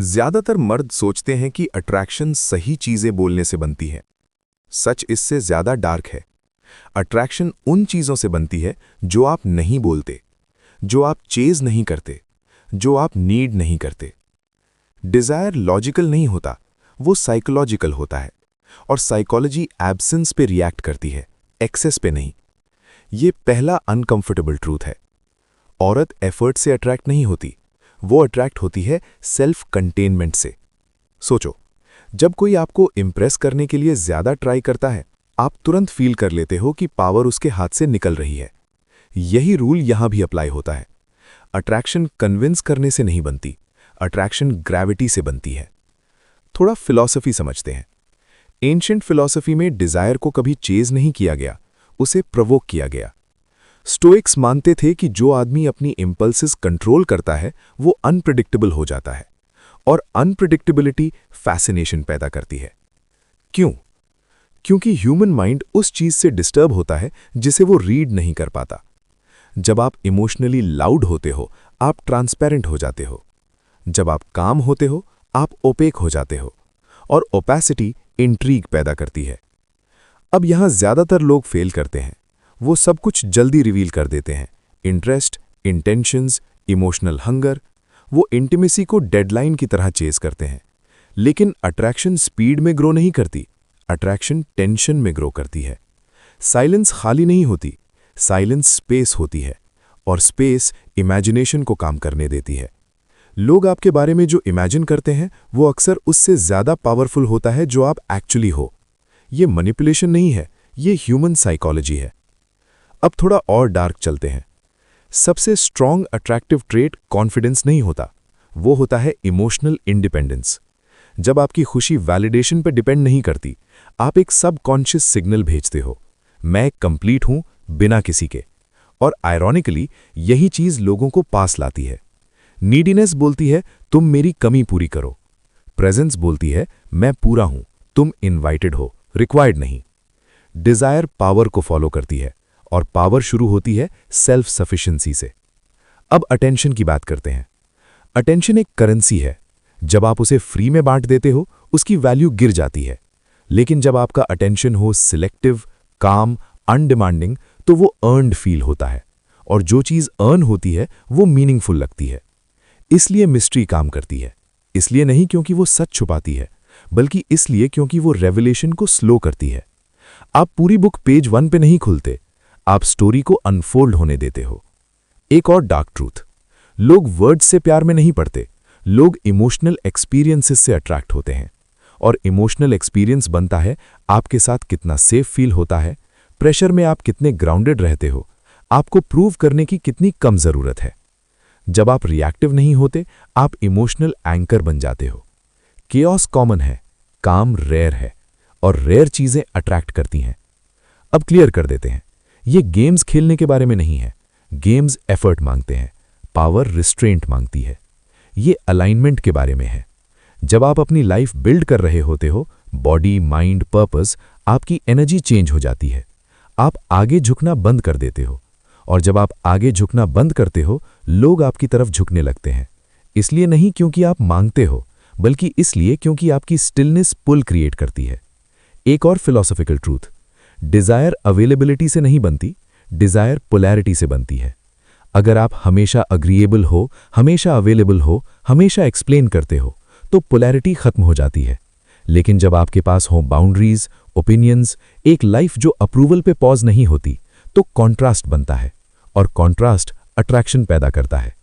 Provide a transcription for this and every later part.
ज्यादातर मर्द सोचते हैं कि अट्रैक्शन सही चीजें बोलने से बनती है। सच इससे ज्यादा डार्क है। अट्रैक्शन उन चीजों से बनती है जो आप नहीं बोलते, जो आप चेज नहीं करते, जो आप नीड नहीं करते। डिजायर लॉजिकल नहीं होता, वो साइकोलॉजिकल होता है। और साइकोलॉजी एब्सेंस पे रिएक्ट करती है, एक्सेस पे नहीं। ये पहला अनकंफर्टेबल ट्रूथ है। औरत एफर्ट से अट्रैक्ट नहीं होती, वो अट्रैक्ट होती है सेल्फ कंटेनमेंट से। सोचो, जब कोई आपको इंप्रेस करने के लिए ज्यादा ट्राई करता है, आप तुरंत फील कर लेते हो कि पावर उसके हाथ से निकल रही है। यही रूल यहां भी अप्लाई होता है। अट्रैक्शन कन्विंस करने से नहीं बनती, अट्रैक्शन ग्रेविटी से बनती है। थोड़ा फिलॉसफी समझते हैं। एंशिएंट फिलॉसफी में डिजायर को कभी चेज नहीं किया गया, उसे प्रोवोक किया गया। स्टोइक्स मानते थे कि जो आदमी अपनी इंपल्सेस कंट्रोल करता है वो अनप्रेडिक्टेबल हो जाता है, और अनप्रेडिक्टेबिलिटी फैसिनेशन पैदा करती है। क्यों? क्योंकि ह्यूमन माइंड उस चीज से डिस्टर्ब होता है जिसे वो रीड नहीं कर पाता। जब आप इमोशनली लाउड होते हो, आप ट्रांसपेरेंट हो जाते हो। जब आप काम होते हो, आप ओपेक हो जाते हो, और ओपेसिटी इंट्रीग पैदा करती है। अब यहां ज्यादातर लोग फेल करते हैं। वो सब कुछ जल्दी रिवील कर देते हैं, इंटरेस्ट, इंटेंशंस, इमोशनल हंगर। वो इंटीमेसी को डेडलाइन की तरह चेज करते हैं। लेकिन अट्रैक्शन स्पीड में ग्रो नहीं करती, अट्रैक्शन टेंशन में ग्रो करती है। साइलेंस खाली नहीं होती, साइलेंस स्पेस होती है, और स्पेस इमेजिनेशन को काम करने देती है। लोग आपके बारे में जो इमेजिन करते हैं वो अक्सर उससे ज्यादा पावरफुल होता है जो आप एक्चुअली हो। ये मैनिपुलेशन नहीं है, ये ह्यूमन साइकोलॉजी है। अब थोड़ा और डार्क चलते हैं। सबसे स्ट्रॉन्ग अट्रैक्टिव ट्रेट कॉन्फिडेंस नहीं होता, वो होता है इमोशनल इंडिपेंडेंस। जब आपकी खुशी वैलिडेशन पर डिपेंड नहीं करती, आप एक सबकॉन्शियस सिग्नल भेजते हो, मैं कंप्लीट हूं बिना किसी के। और आयरॉनिकली यही चीज लोगों को पास लाती है। नीडीनेस बोलती है तुम मेरी कमी पूरी करो। प्रेजेंस बोलती है मैं पूरा हूं, तुम इनवाइटेड हो, रिक्वायर्ड नहीं। डिजायर पावर को फॉलो करती है, और पावर शुरू होती है सेल्फ सफिशिएंसी से। अब अटेंशन की बात करते हैं। अटेंशन एक करेंसी है। जब आप उसे फ्री में बांट देते हो, उसकी वैल्यू गिर जाती है। लेकिन जब आपका अटेंशन हो सिलेक्टिव, काम, अनडिमांडिंग, तो वो अर्न्ड फील होता है। और जो चीज अर्न होती है वो मीनिंगफुल लगती है। इसलिए मिस्ट्री काम करती है। इसलिए नहीं क्योंकि वो सच छुपाती है, बल्कि इसलिए क्योंकि वो रेवलेशन को स्लो करती है। आप पूरी बुक पेज 1 पे नहीं खुलते, आप स्टोरी को अनफोल्ड होने देते हो। एक और डार्क ट्रूथ, लोग वर्ड्स से प्यार में नहीं पड़ते, लोग इमोशनल एक्सपीरियंसेस से अट्रैक्ट होते हैं। और इमोशनल एक्सपीरियंस बनता है आपके साथ कितना सेफ फील होता है, प्रेशर में आप कितने ग्राउंडेड रहते हो, आपको प्रूव करने की कितनी कम जरूरत है। जब आप रिएक्टिव नहीं होते, आप इमोशनल एंकर बन जाते हो। केओस कॉमन है, काम रेयर है, और रेयर चीजें अट्रैक्ट करती हैं। अब क्लियर कर देते हैं, ये गेम्स खेलने के बारे में नहीं है। गेम्स एफर्ट मांगते हैं, पावर रिस्ट्रेंट मांगती है। ये अलाइनमेंट के बारे में है। जब आप अपनी लाइफ बिल्ड कर रहे होते हो, बॉडी, माइंड, पर्पस, आपकी एनर्जी चेंज हो जाती है। आप आगे झुकना बंद कर देते हो, और जब आप आगे झुकना बंद करते हो, लोग आपकी तरफ झुकने लगते हैं। इसलिए नहीं क्योंकि आप मांगते हो, बल्कि इसलिए क्योंकि आपकी स्टिलनेस पुल क्रिएट करती है। एक और फिलॉसफिकल ट्रूथ, डिजायर अवेलेबिलिटी से नहीं बनती, डिजायर पोलैरिटी से बनती है। अगर आप हमेशा अग्रीएबल हो, हमेशा अवेलेबल हो, हमेशा एक्सप्लेन करते हो, तो पोलैरिटी खत्म हो जाती है। लेकिन जब आपके पास हो बाउंड्रीज, ओपिनियंस, एक लाइफ जो अप्रूवल पे पॉज नहीं होती, तो कॉन्ट्रास्ट बनता है, और कॉन्ट्रास्ट अट्रैक्शन पैदा करता है।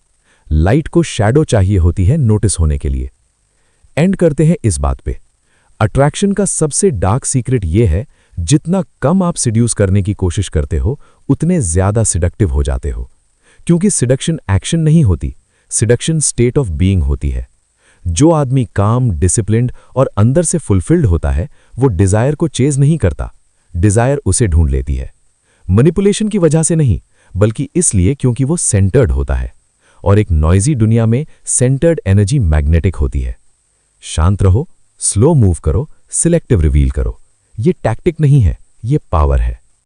लाइट को शैडो चाहिए होती है नोटिस होने के लिए। एंड करते हैं इस बात पे, अट्रैक्शन का सबसे डार्क सीक्रेट यह है, जितना कम आप सिड्यूस करने की कोशिश करते हो, उतने ज्यादा सिडक्टिव हो जाते हो। क्योंकि सिडक्शन एक्शन नहीं होती, सिडक्शन स्टेट ऑफ बीइंग होती है। जो आदमी काम, डिसिप्लिन्ड और अंदर से फुलफिल्ड होता है, वो डिजायर को चेज नहीं करता, डिजायर उसे ढूंढ लेती है। मैनिपुलेशन की वजह से नहीं, बल्कि इसलिए क्योंकि वो सेंटर्ड होता है, और एक नॉइजी दुनिया में सेंटर्ड एनर्जी मैग्नेटिक होती है। शांत रहो, स्लो मूव करो, सिलेक्टिव रिवील करो। ये टैक्टिक नहीं है, ये पावर है।